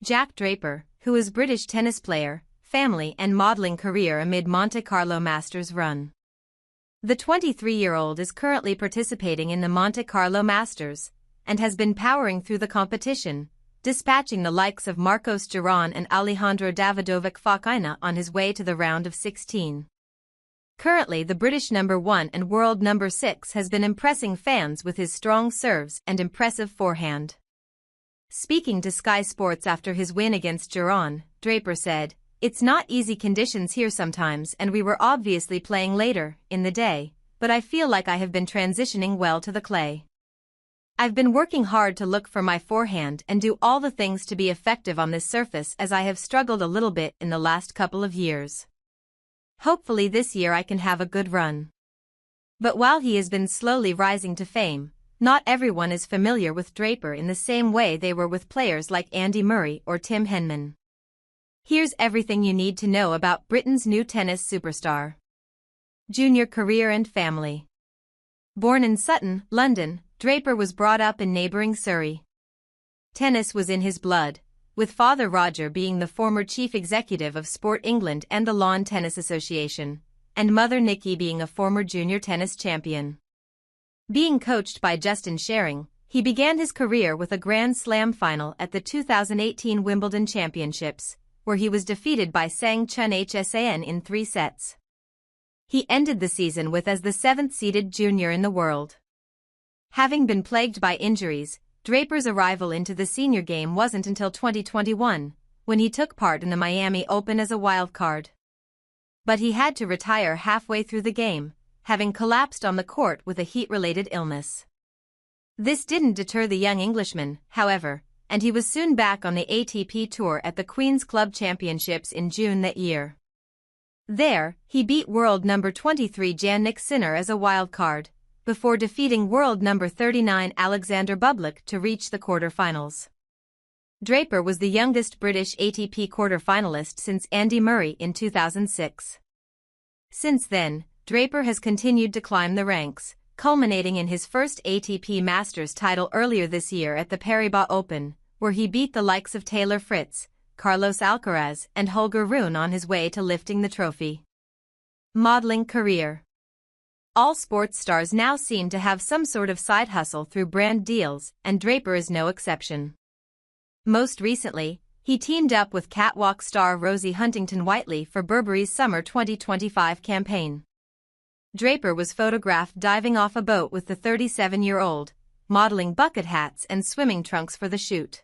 Jack Draper, who is British tennis player, family and modelling career amid Monte Carlo Masters run. The 23-year-old is currently participating in the Monte Carlo Masters, and has been powering through the competition, dispatching the likes of Marcos Giron and Alejandro Davidovic Fokina on his way to the round of 16. Currently the British number 1 and world number 6 has been impressing fans with his strong serves and impressive forehand. Speaking to Sky Sports after his win against Giron, Draper said, "It's not easy conditions here sometimes and we were obviously playing later in the day, but I feel like I have been transitioning well to the clay. I've been working hard to look for my forehand and do all the things to be effective on this surface as I have struggled a little bit in the last couple of years. Hopefully this year I can have a good run." But while he has been slowly rising to fame, not everyone is familiar with Draper in the same way they were with players like Andy Murray or Tim Henman. Here's everything you need to know about Britain's new tennis superstar. Junior career and family. Born in Sutton, London, Draper was brought up in neighbouring Surrey. Tennis was in his blood, with father Roger being the former chief executive of Sport England and the Lawn Tennis Association, and mother Nikki being a former junior tennis champion. Being coached by Justin Schering, he began his career with a Grand Slam final at the 2018 Wimbledon Championships, where he was defeated by Sang Chun Hsan in 3 sets. He ended the season with as the 7th-seeded junior in the world. Having been plagued by injuries, Draper's arrival into the senior game wasn't until 2021, when he took part in the Miami Open as a wild card. But he had to retire halfway through the game, having collapsed on the court with a heat-related illness. This didn't deter the young Englishman, however, and he was soon back on the ATP Tour at the Queen's Club Championships in June that year. There, he beat world number 23 Jannik Sinner as a wild card, before defeating world number 39 Alexander Bublik to reach the quarter-finals. Draper was the youngest British ATP quarter-finalist since Andy Murray in 2006. Since then, Draper has continued to climb the ranks, culminating in his first ATP Masters title earlier this year at the Paribas Open, where he beat the likes of Taylor Fritz, Carlos Alcaraz and Holger Rune on his way to lifting the trophy. Modeling career. All sports stars now seem to have some sort of side hustle through brand deals, and Draper is no exception. Most recently, he teamed up with catwalk star Rosie Huntington-Whiteley for Burberry's Summer 2025 campaign. Draper was photographed diving off a boat with the 37-year-old, modeling bucket hats and swimming trunks for the shoot.